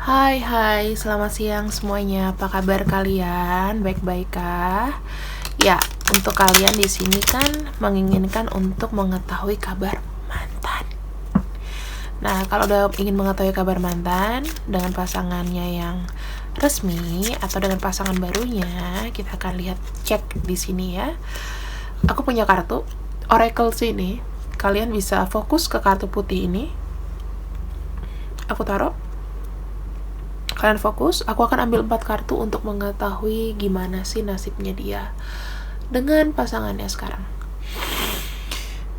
Hai, selamat siang semuanya. Apa kabar kalian? Baik-baik kah? Ya, untuk kalian di sini kan menginginkan untuk mengetahui kabar mantan. Nah, kalau udah ingin mengetahui kabar mantan dengan pasangannya yang resmi atau dengan pasangan barunya, kita akan lihat cek di sini ya. Aku punya kartu Oracle sini. Kalian bisa fokus ke kartu putih ini. Aku taruh. Kalian fokus, aku akan ambil 4 kartu untuk mengetahui gimana sih nasibnya dia dengan pasangannya sekarang.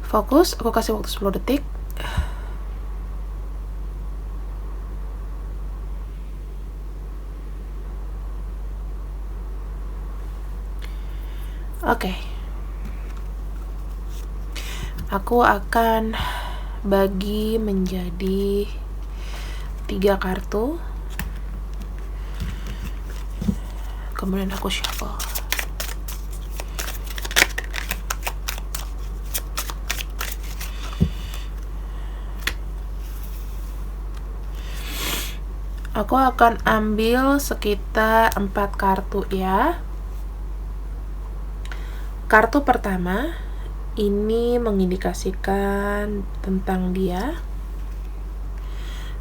Fokus, aku kasih waktu 10 detik. Oke. Aku akan bagi menjadi 3 kartu. Kemudian aku shuffle. Aku akan ambil sekitar 4 kartu ya. Kartu pertama ini mengindikasikan tentang dia.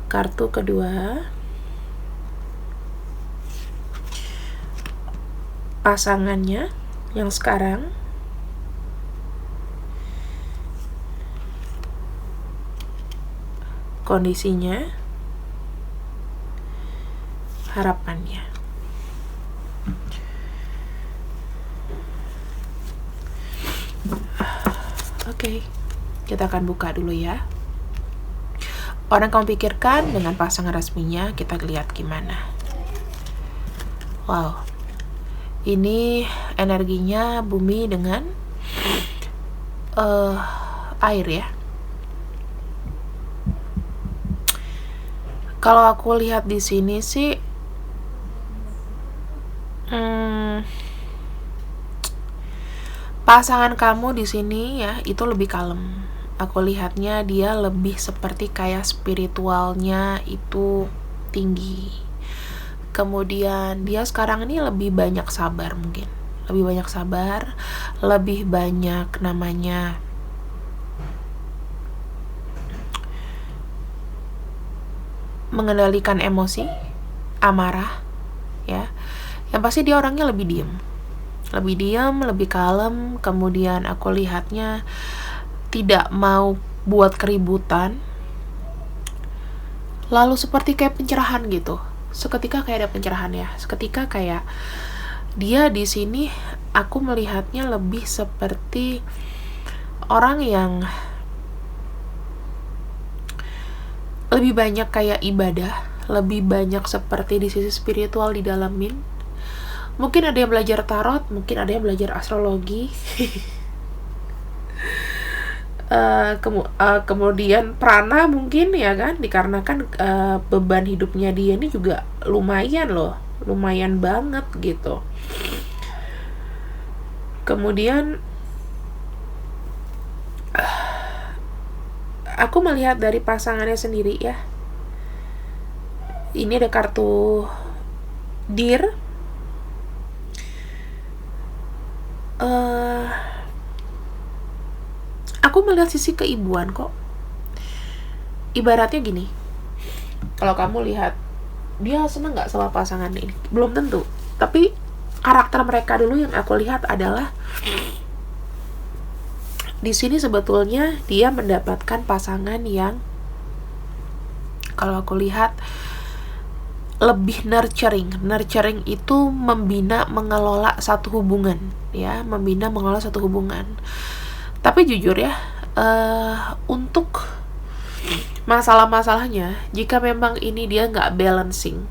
Kartu kedua pasangannya yang sekarang. Kondisinya, harapannya. Oke, kita akan buka dulu ya. Orang kamu pikirkan dengan pasangan resminya, kita lihat gimana. Wow, ini energinya bumi dengan air ya. Kalau aku lihat di sini sih, pasangan kamu di sini ya itu lebih kalem. Aku lihatnya dia lebih seperti kayak spiritualnya itu tinggi. Kemudian dia sekarang ini lebih banyak sabar mungkin. Lebih banyak sabar, lebih banyak namanya mengendalikan emosi, amarah ya. Yang pasti dia orangnya lebih diam, lebih kalem. Kemudian aku lihatnya tidak mau buat keributan, lalu seperti kayak pencerahan gitu. Seketika kayak ada pencerahan ya, seketika kayak dia di sini aku melihatnya lebih seperti orang yang lebih banyak kayak ibadah, lebih banyak seperti di sisi spiritual di dalamin. Mungkin ada yang belajar tarot, mungkin ada yang belajar astrologi. Kemudian prana mungkin ya kan, dikarenakan beban hidupnya dia ini juga lumayan loh, lumayan banget gitu. Kemudian aku melihat dari pasangannya sendiri ya, ini ada kartu Deer. Aku melihat sisi keibuan kok. Ibaratnya gini, kalau kamu lihat dia seneng gak sama pasangan ini, belum tentu. Tapi karakter mereka dulu yang aku lihat adalah di sini sebetulnya dia mendapatkan pasangan yang kalau aku lihat lebih nurturing. Nurturing itu membina, mengelola satu hubungan ya, membina, mengelola satu hubungan. Tapi jujur ya, untuk masalah-masalahnya, jika memang ini dia nggak balancing,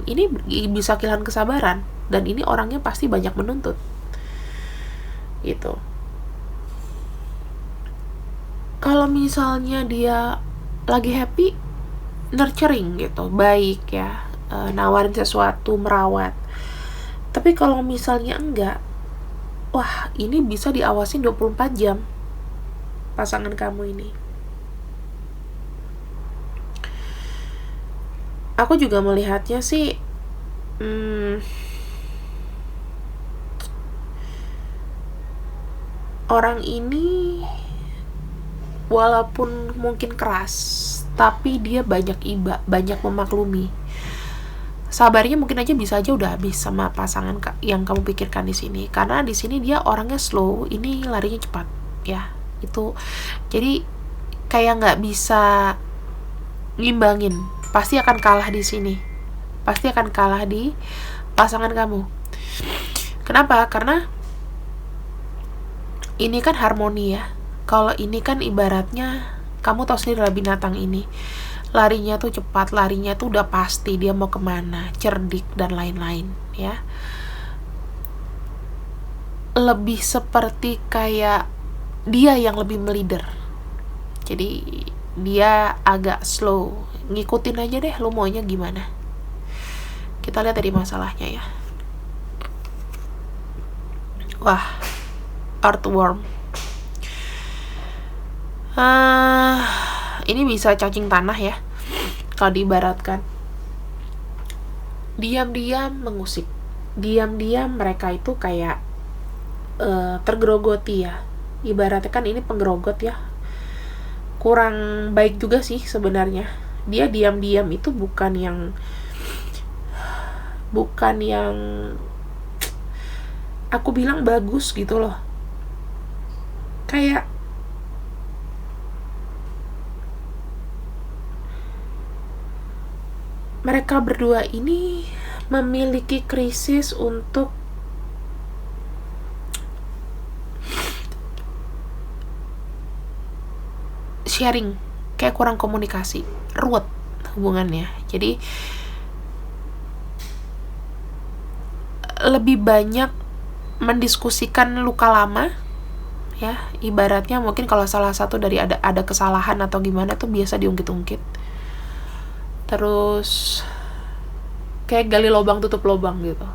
ini bisa kehilangan kesabaran, dan ini orangnya pasti banyak menuntut, gitu. Kalau misalnya dia lagi happy, nurturing gitu, baik ya, nawarin sesuatu, merawat. Tapi kalau misalnya enggak, wah ini bisa diawasin 24 jam pasangan kamu ini. Aku juga melihatnya sih, orang ini walaupun mungkin keras, tapi dia banyak banyak memaklumi. Sabarnya mungkin aja bisa aja udah habis sama pasangan yang kamu pikirkan di sini, karena di sini dia orangnya slow, ini larinya cepat, ya itu. Jadi kayak nggak bisa ngimbangin, pasti akan kalah di sini, pasti akan kalah di pasangan kamu. Kenapa? Karena ini kan harmoni ya. Kalau ini kan ibaratnya kamu tahu sendiri lah, binatang ini larinya tuh cepat, larinya tuh udah pasti dia mau kemana, cerdik dan lain-lain ya. Lebih seperti kayak dia yang lebih meleader, jadi dia agak slow, ngikutin aja deh lu maunya gimana. Kita lihat dari masalahnya ya. Wah, earthworm. Ini bisa cacing tanah ya, kalau diibaratkan. Diam-diam mengusik, diam-diam mereka itu kayak tergerogoti ya. Ibaratnya kan ini penggerogot ya, kurang baik juga sih sebenarnya. Dia diam-diam itu bukan yang aku bilang bagus gitu loh. Kayak mereka berdua ini memiliki krisis untuk sharing, kayak kurang komunikasi, ruwet hubungannya. Jadi lebih banyak mendiskusikan luka lama ya. Ibaratnya mungkin kalau salah satu dari ada kesalahan atau gimana tuh biasa diungkit-ungkit, terus kayak gali lubang tutup lubang gitu.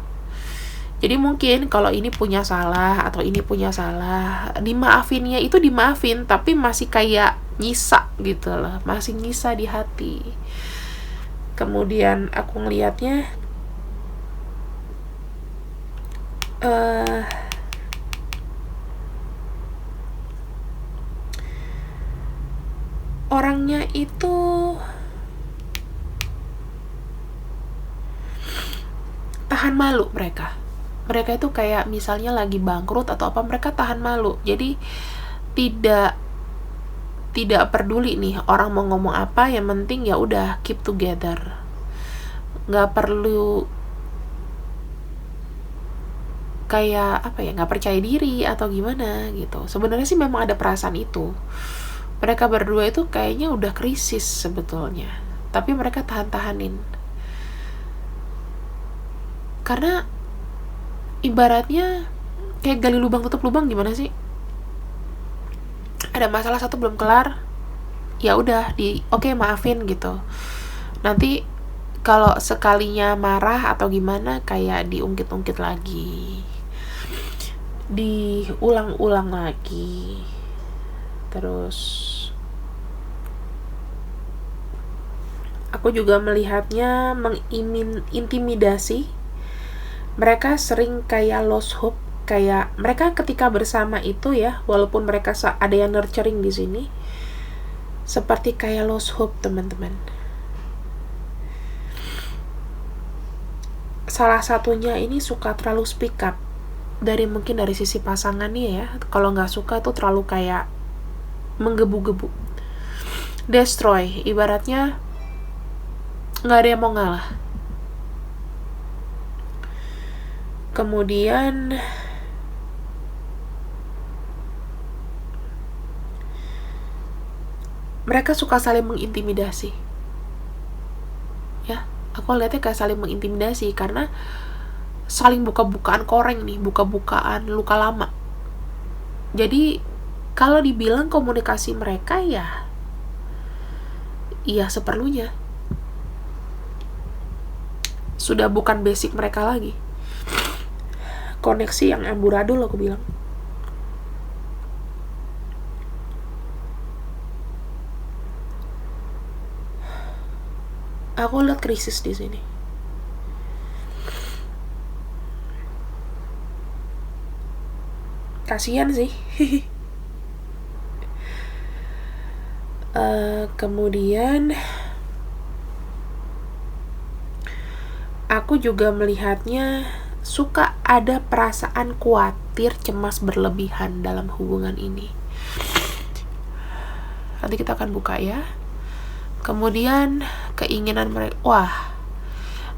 Jadi mungkin kalau ini punya salah atau ini punya salah, dimaafinnya itu dimaafin, tapi masih kayak nyisa gitu loh, masih nyisa di hati. Kemudian aku ngelihatnya orangnya itu tahan malu. Mereka itu kayak misalnya lagi bangkrut atau apa, mereka tahan malu. Jadi tidak peduli nih orang mau ngomong apa, yang penting ya udah keep together. Nggak perlu kayak apa ya, nggak percaya diri atau gimana gitu. Sebenarnya sih memang ada perasaan itu. Mereka berdua itu kayaknya udah krisis sebetulnya, tapi mereka tahan-tahanin. Karena ibaratnya kayak gali lubang tutup lubang, gimana sih? Ada masalah satu belum kelar, ya udah oke, maafin gitu. Nanti kalau sekalinya marah atau gimana, kayak diungkit-ungkit lagi, diulang-ulang lagi. Terus aku juga melihatnya mengintimidasi. Mereka sering kayak lost hope, kayak mereka ketika bersama itu ya, walaupun mereka ada yang nurturing di sini, seperti kayak lost hope, teman-teman. Salah satunya ini suka terlalu speak up, mungkin dari sisi pasangannya ya. Kalau nggak suka tuh terlalu kayak menggebu-gebu, destroy, ibaratnya nggak ada yang mau ngalah. Kemudian mereka suka saling mengintimidasi ya. Aku lihatnya kayak saling mengintimidasi, karena saling buka-bukaan koreng nih, buka-bukaan luka lama. Jadi kalau dibilang komunikasi mereka ya seperlunya, sudah bukan basic mereka lagi. Koneksi yang amburadul aku bilang. Aku lihat krisis di sini. Kasian sih. Kemudian aku juga melihatnya suka ada perasaan khawatir, cemas berlebihan dalam hubungan ini. Nanti kita akan buka ya. Kemudian keinginan mereka, wah,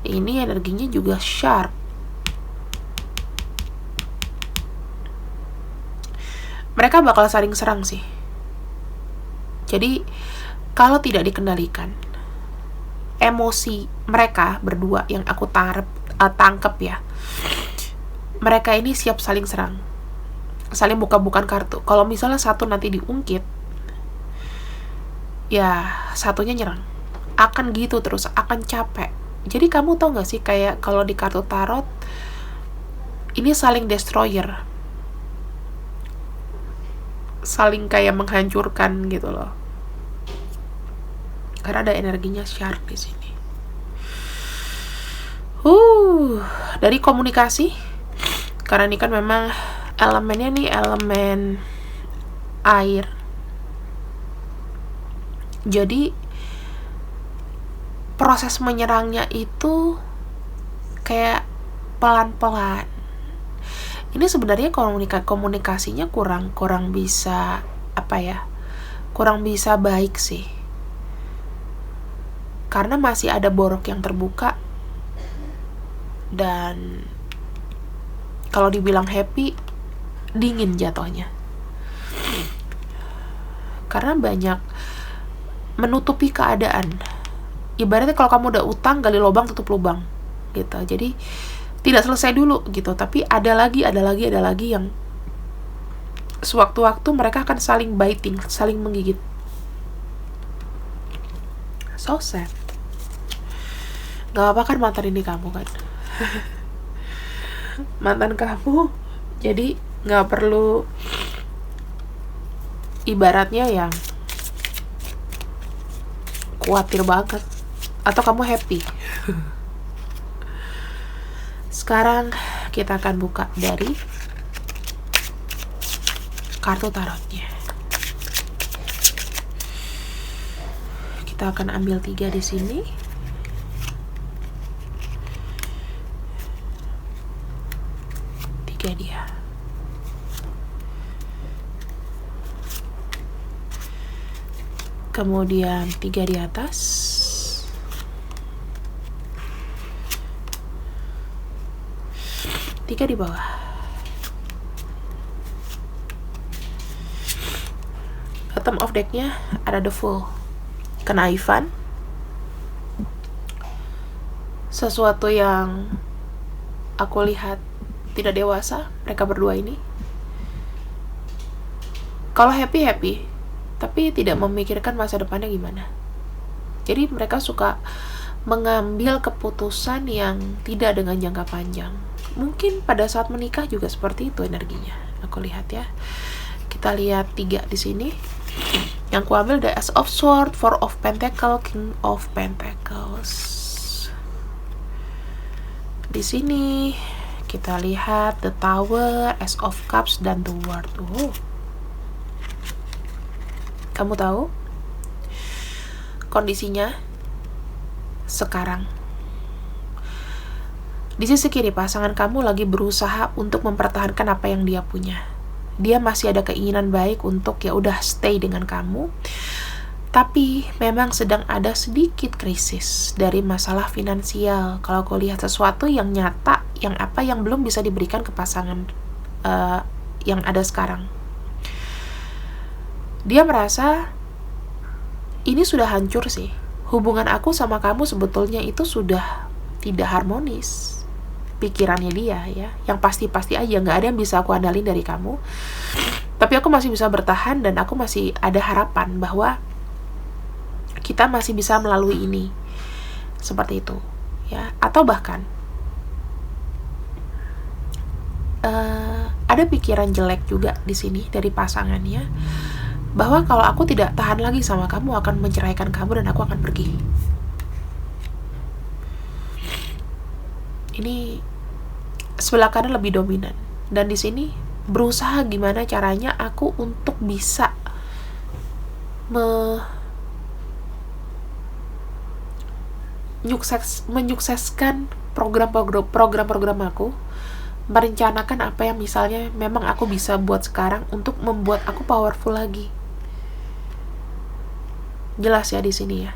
ini energinya juga sharp. Mereka bakal saling serang sih. Jadi kalau tidak dikendalikan, emosi mereka berdua yang aku tangkep ya, mereka ini siap saling serang, saling buka-bukan kartu. Kalau misalnya satu nanti diungkit, ya satunya nyerang. Akan gitu terus, akan capek. Jadi kamu tau gak sih, kayak kalau di kartu tarot, ini saling destroyer, saling kayak menghancurkan gitu loh. Karena ada energinya sharp di sini. Dari komunikasi, karena ini kan memang elemennya nih elemen air. Jadi proses menyerangnya itu kayak pelan-pelan. Ini sebenarnya komunikasinya kurang bisa kurang bisa baik sih. Karena masih ada borok yang terbuka. Dan kalau dibilang happy, dingin jatuhnya. Karena banyak menutupi keadaan. Ibaratnya kalau kamu udah utang, gali lubang tutup lubang gitu. Jadi tidak selesai dulu gitu, tapi ada lagi yang sewaktu-waktu mereka akan saling biting, saling menggigit. So sad. Gak apa kan mantan ini kamu kan. Mantan kamu, jadi gak perlu ibaratnya yang khawatir banget, atau kamu happy. Sekarang kita akan buka dari kartu tarotnya. Kita akan ambil 3 di sini. Dia. Kemudian 3 di atas. 3 di bawah. Bottom of decknya ada the Fool. Kenaifan. Sesuatu yang aku lihat tidak dewasa mereka berdua ini. Kalau happy, tapi tidak memikirkan masa depannya gimana. Jadi mereka suka mengambil keputusan yang tidak dengan jangka panjang. Mungkin pada saat menikah juga seperti itu energinya. Aku lihat ya. Kita lihat 3 di sini. Yang ku ambil the Ace of Swords, Four of Pentacles, King of Pentacles. Di sini kita lihat the Tower, Ace of Cups, dan the World. Kamu tahu kondisinya sekarang? Di sisi kiri pasangan kamu lagi berusaha untuk mempertahankan apa yang dia punya. Dia masih ada keinginan baik untuk ya udah stay dengan kamu. Tapi memang sedang ada sedikit krisis dari masalah finansial. Kalau aku lihat sesuatu yang nyata, yang belum bisa diberikan ke pasangan yang ada sekarang. Dia merasa ini sudah hancur sih. Hubungan aku sama kamu sebetulnya itu sudah tidak harmonis. Pikirannya dia ya, yang pasti-pasti aja, nggak ada yang bisa aku andalin dari kamu. Tapi aku masih bisa bertahan dan aku masih ada harapan bahwa kita masih bisa melalui ini, seperti itu ya. Atau bahkan ada pikiran jelek juga di sini dari pasangannya, bahwa kalau aku tidak tahan lagi sama kamu, akan menceraikan kamu dan aku akan pergi. ini sebelah kanan lebih dominan, dan di sini berusaha gimana caranya aku untuk bisa menyukseskan program-program aku, merencanakan apa yang misalnya memang aku bisa buat sekarang untuk membuat aku powerful lagi. Jelas ya di sini ya.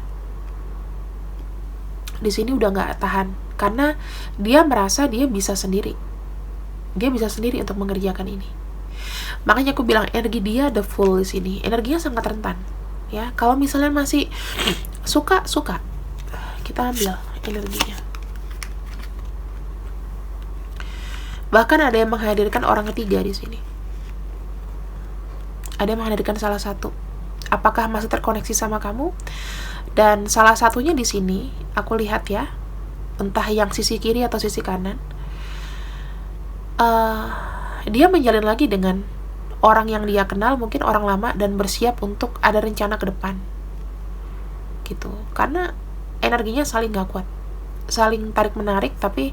Di sini udah nggak tahan karena dia merasa dia bisa sendiri. Dia bisa sendiri untuk mengerjakan ini. Makanya aku bilang energi dia the full di sini. Energinya sangat rentan. Ya, kalau misalnya masih suka, kita ambil energinya. Bahkan ada yang menghadirkan orang ketiga di sini. Ada yang menghadirkan salah satu. Apakah masih terkoneksi sama kamu? Dan salah satunya di sini aku lihat ya, entah yang sisi kiri atau sisi kanan, dia menjalin lagi dengan orang yang dia kenal, mungkin orang lama, dan bersiap untuk ada rencana ke depan gitu. Karena energinya saling gak kuat, saling tarik menarik, tapi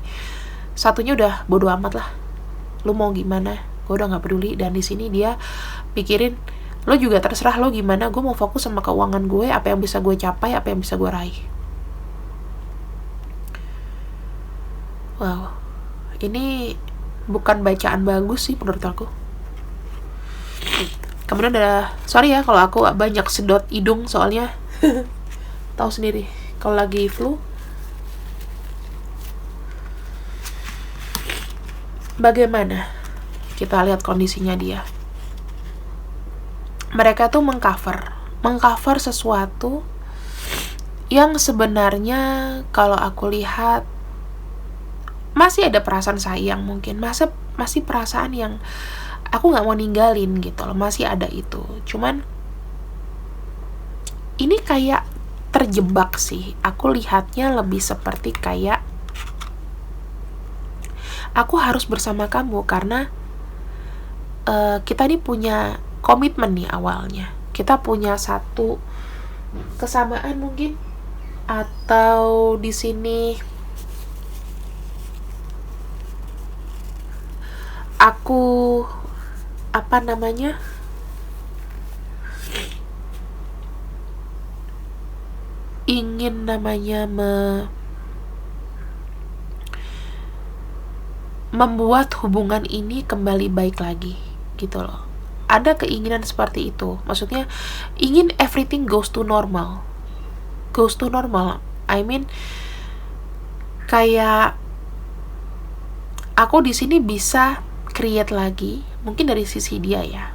satunya udah bodo amat lah, lu mau gimana, gue udah gak peduli. Dan di sini dia pikirin, lo juga terserah lo gimana, gue mau fokus sama keuangan gue, apa yang bisa gue capai, apa yang bisa gue raih. Wow, ini bukan bacaan bagus sih menurut aku. Kemudian ada, sorry ya kalau aku banyak sedot hidung soalnya tahu sendiri kalau lagi flu. Bagaimana kita lihat kondisinya dia? Mereka tuh mengcover sesuatu yang sebenarnya kalau aku lihat masih ada perasaan sayang, mungkin masih perasaan yang aku nggak mau ninggalin gitu loh, masih ada itu. Cuman ini kayak terjebak sih. Aku lihatnya lebih seperti kayak aku harus bersama kamu karena kita ini punya komitmen nih awalnya. Kita punya satu kesamaan mungkin, atau di sini aku ingin membuat hubungan ini kembali baik lagi gitu loh. Ada keinginan seperti itu. Maksudnya ingin everything goes to normal. I mean kayak aku di sini bisa create lagi, mungkin dari sisi dia ya.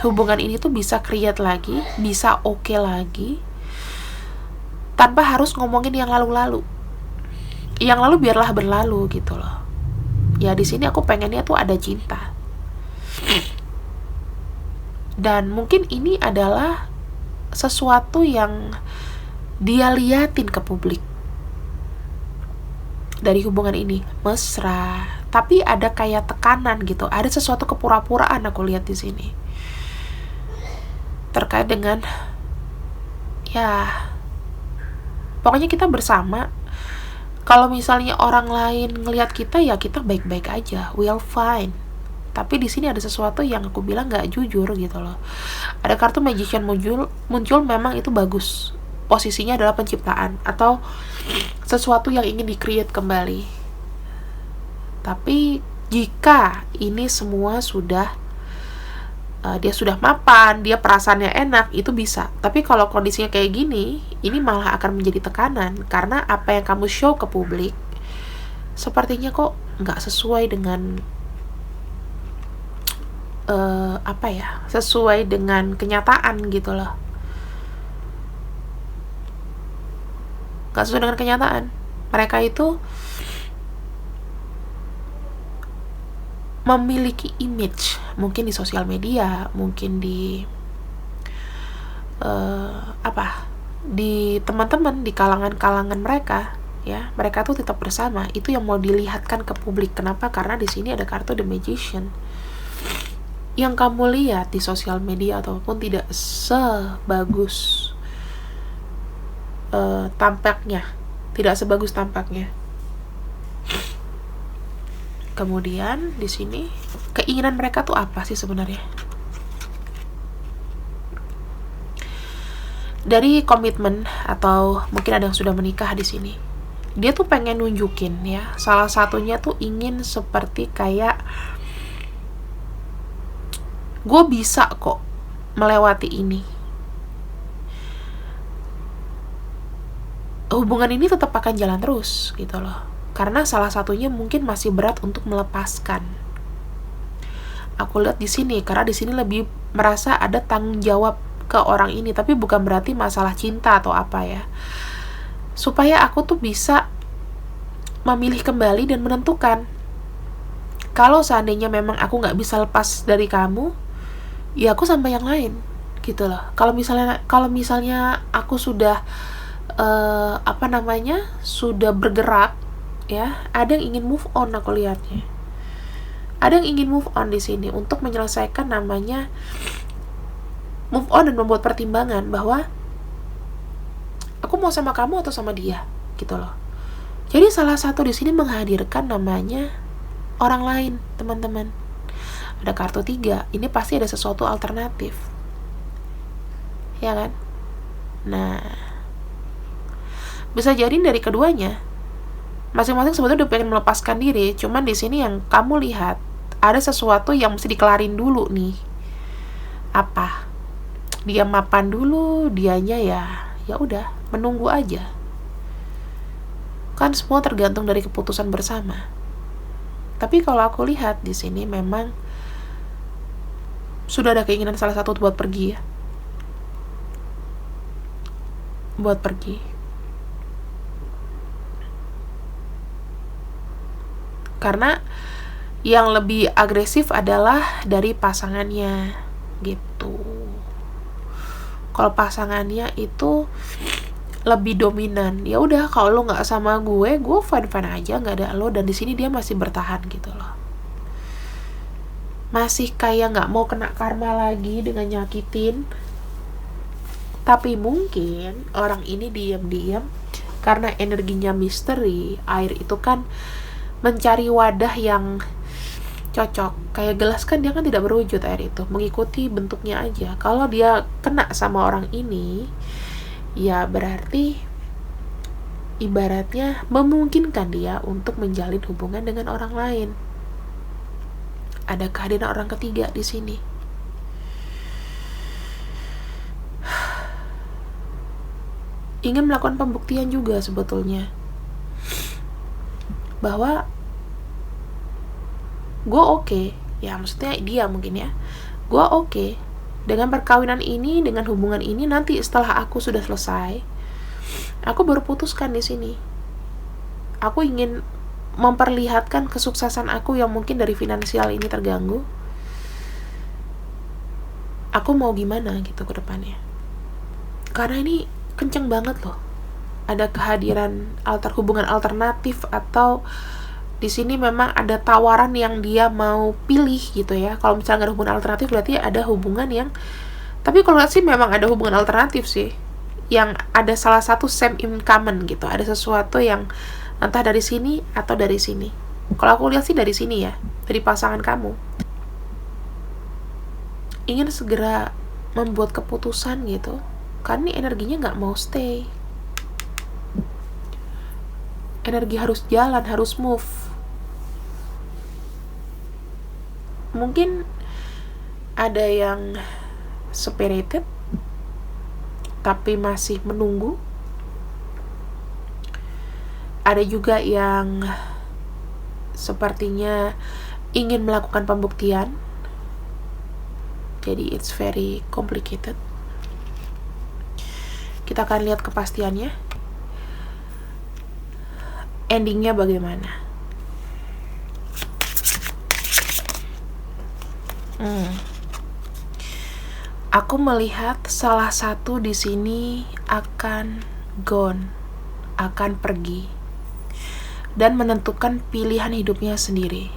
Hubungan ini tuh bisa create lagi, bisa oke lagi, tanpa harus ngomongin yang lalu-lalu. Yang lalu biarlah berlalu gitu loh. Ya di sini aku pengennya tuh ada cinta. Dan mungkin ini adalah sesuatu yang dia liatin ke publik dari hubungan ini, mesra, tapi ada kayak tekanan gitu, ada sesuatu kepura-puraan aku lihat di sini terkait dengan ya pokoknya kita bersama. Kalau misalnya orang lain ngelihat kita ya kita baik-baik aja, we'll fine. Tapi di sini ada sesuatu yang aku bilang nggak jujur gitu loh. Ada kartu magician muncul memang itu bagus. Posisinya adalah penciptaan atau sesuatu yang ingin di-create kembali. Tapi jika ini semua sudah dia sudah mapan, dia perasaannya enak, itu bisa. Tapi kalau kondisinya kayak gini, ini malah akan menjadi tekanan karena apa yang kamu show ke publik sepertinya kok nggak sesuai dengan sesuai dengan kenyataan gitu loh. Gak sesuai dengan kenyataan. Mereka itu memiliki image, mungkin di sosial media, mungkin di di teman-teman, di kalangan-kalangan mereka, ya mereka tuh tetap bersama. Itu yang mau dilihatkan ke publik. Kenapa? Karena di sini ada kartu The Magician. Yang kamu lihat di sosial media ataupun tidak sebagus tampaknya, tidak sebagus tampaknya. Kemudian di sini keinginan mereka tuh apa sih sebenarnya? Dari komitmen, atau mungkin ada yang sudah menikah di sini. Dia tuh pengen nunjukin ya, salah satunya tuh ingin seperti kayak, gue bisa kok melewati ini. Hubungan ini tetap akan jalan terus gitu loh. Karena salah satunya mungkin masih berat untuk melepaskan. Aku lihat di sini karena di sini lebih merasa ada tanggung jawab ke orang ini, tapi bukan berarti masalah cinta atau apa ya. Supaya aku tuh bisa memilih kembali dan menentukan. Kalau seandainya memang aku nggak bisa lepas dari kamu, ya aku sama yang lain gitu loh. Kalau misalnya aku sudah sudah bergerak ya, ada yang ingin move on, aku lihatnya. Ada yang ingin move on di sini untuk menyelesaikan namanya move on dan membuat pertimbangan bahwa aku mau sama kamu atau sama dia gitu loh. Jadi salah satu di sini menghadirkan namanya orang lain, teman-teman. Ada kartu 3, ini pasti ada sesuatu alternatif. Ya kan? Nah, bisa jadi dari keduanya masing-masing sebetulnya udah pengen melepaskan diri, cuman di sini yang kamu lihat ada sesuatu yang mesti dikelarin dulu nih. Apa? Dia mapan dulu, dianya ya udah menunggu aja. Kan semua tergantung dari keputusan bersama. Tapi kalau aku lihat di sini memang sudah ada keinginan salah satu buat pergi ya. Buat pergi. Karena yang lebih agresif adalah dari pasangannya gitu. Kalau pasangannya itu lebih dominan, ya udah kalau lo nggak sama gue fine aja, nggak ada lo, dan di sini dia masih bertahan gitu loh, masih kayak nggak mau kena karma lagi dengan nyakitin. Tapi mungkin orang ini diam-diam karena energinya misteri, air itu kan mencari wadah yang cocok. Kayak gelas kan dia kan tidak berwujud, air itu mengikuti bentuknya aja. Kalau dia kena sama orang ini, ya berarti ibaratnya memungkinkan dia untuk menjalin hubungan dengan orang lain. Ada kehadiran orang ketiga di sini. Ingin melakukan pembuktian juga sebetulnya bahwa gue oke, ya maksudnya dia mungkin ya, gue oke dengan perkawinan ini, dengan hubungan ini. Nanti setelah aku sudah selesai, aku baru putuskan di sini. Aku ingin memperlihatkan kesuksesan aku yang mungkin dari finansial ini terganggu. Aku mau gimana gitu ke depannya. Karena ini kenceng banget loh. Ada kehadiran hubungan alternatif, atau di sini memang ada tawaran yang dia mau pilih gitu ya. Kalau misalnya nggak ada hubungan alternatif berarti ada hubungan yang, tapi kalau lihat sih memang ada hubungan alternatif sih, yang ada salah satu same in common gitu. Ada sesuatu yang entah dari sini atau dari sini. Kalau aku lihat sih dari sini ya, dari pasangan kamu ingin segera membuat keputusan gitu, karena ini energinya nggak mau stay. Energi harus jalan, harus move. Mungkin ada yang spirited tapi masih menunggu. Ada juga yang sepertinya ingin melakukan pembuktian. Jadi it's very complicated. Kita akan lihat kepastiannya. Endingnya bagaimana? Aku melihat salah satu di sini akan gone, akan pergi dan menentukan pilihan hidupnya sendiri.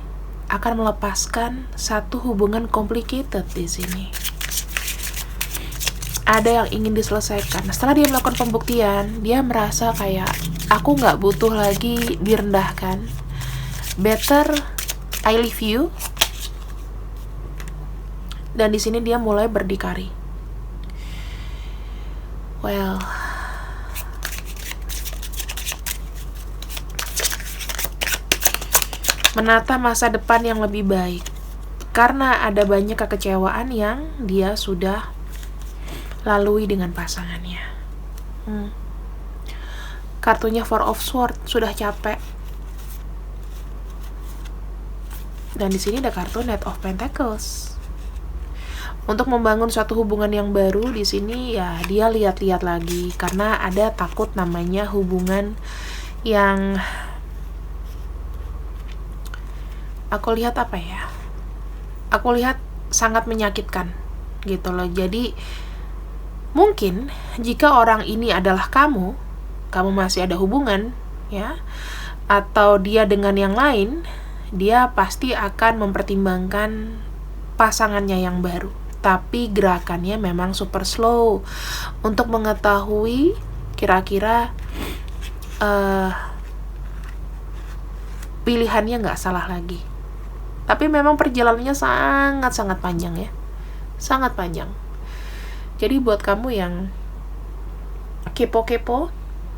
Akan melepaskan satu hubungan complicated di sini. Ada yang ingin diselesaikan. Setelah dia melakukan pembuktian, dia merasa kayak aku nggak butuh lagi direndahkan. Better I leave you. Dan di sini dia mulai berdikari. Well, menata masa depan yang lebih baik. Karena ada banyak kekecewaan yang dia sudah lalui dengan pasangannya. Kartunya Four of Swords, sudah capek. Dan di sini ada kartu Knight of Pentacles. Untuk membangun suatu hubungan yang baru, di sini ya dia lihat-lihat lagi karena ada takut namanya hubungan yang aku lihat apa ya? Aku lihat sangat menyakitkan gitu loh. Jadi mungkin jika orang ini adalah kamu masih ada hubungan ya, atau dia dengan yang lain, dia pasti akan mempertimbangkan pasangannya yang baru. Tapi gerakannya memang super slow untuk mengetahui kira-kira pilihannya nggak salah lagi. Tapi memang perjalanannya sangat-sangat panjang ya. Sangat panjang. Jadi buat kamu yang kepo-kepo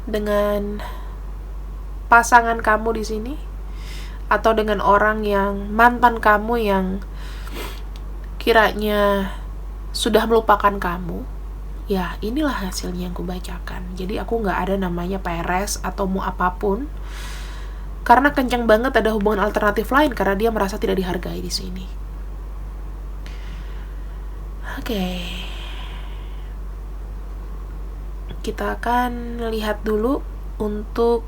dengan pasangan kamu di sini, atau dengan orang yang mantan kamu yang kiranya sudah melupakan kamu, ya inilah hasilnya yang kubacakan. Jadi aku nggak ada namanya peres atau mau apapun. Karena kencang banget ada hubungan alternatif lain karena dia merasa tidak dihargai di sini. Oke. Kita akan lihat dulu untuk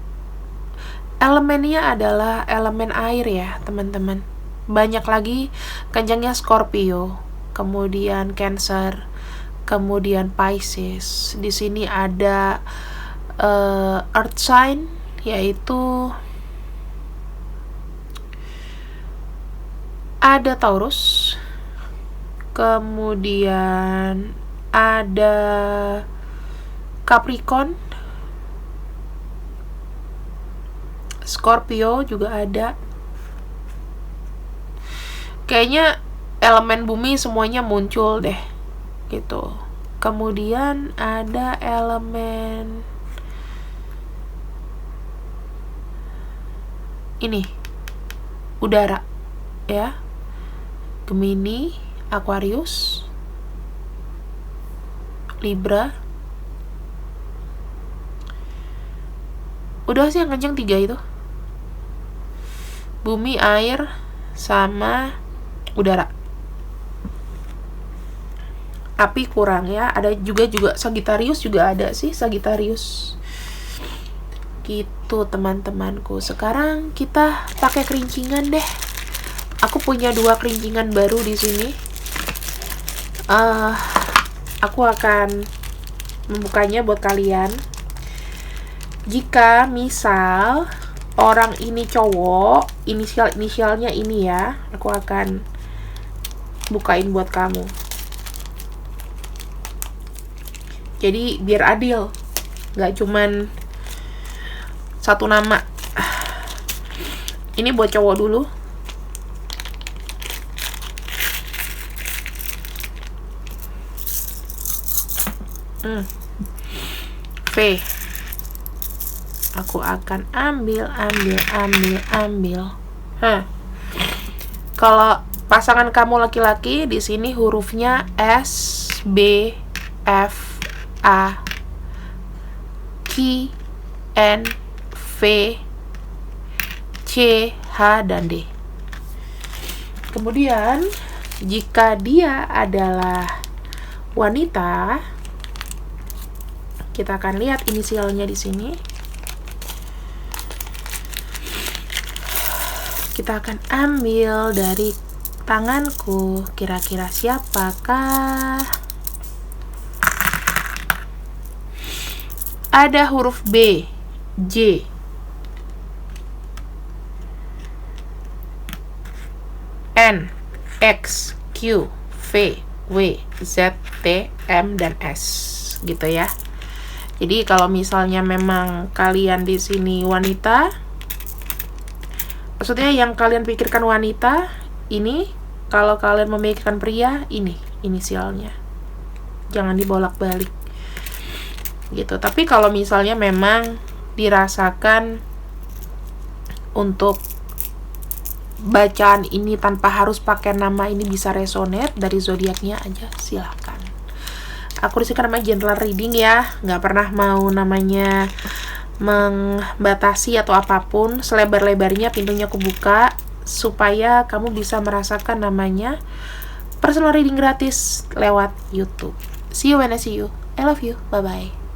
elemennya adalah elemen air ya, teman-teman. Banyak lagi kencangnya Scorpio, kemudian Cancer, kemudian Pisces. Di sini ada earth sign yaitu ada Taurus, kemudian ada Capricorn, Scorpio juga ada. Kayaknya elemen bumi semuanya muncul deh gitu. Kemudian ada elemen ini udara ya, Gemini, Aquarius, Libra. Udah sih yang kenceng 3 itu, bumi, air, sama udara. Api kurang ya. Ada juga Sagittarius juga ada sih, Sagittarius. Gitu teman-temanku. Sekarang kita pakai kerincingan deh. Aku punya 2 kerincingan baru di sini. Aku akan membukanya buat kalian. Jika misal orang ini cowok, inisialnya ini ya, aku akan bukain buat kamu. Jadi biar adil, nggak cuman satu nama. Ini buat cowok dulu. V. Aku akan ambil. Kalau pasangan kamu laki-laki, di sini hurufnya S, B, F, A, Q, N, V, C, H, dan D. Kemudian, jika dia adalah wanita, kita akan lihat inisialnya di sini. Kita akan ambil dari tanganku, kira-kira siapakah? Ada huruf B, J, N, X, Q, V, W, Z, T, M, dan S, gitu ya. Jadi kalau misalnya memang kalian di sini wanita, Maksudnya yang kalian pikirkan wanita ini, kalau kalian memikirkan pria ini inisialnya. Jangan dibolak-balik gitu. Tapi kalau misalnya memang dirasakan untuk bacaan ini tanpa harus pakai nama ini bisa resonate dari zodiaknya aja, silakan. Aku disini namanya general reading ya, nggak pernah mau namanya membatasi atau apapun. Selebar-lebarnya pintunya aku buka supaya kamu bisa merasakan namanya personal reading gratis lewat YouTube. See you when I see you. I love you. Bye bye.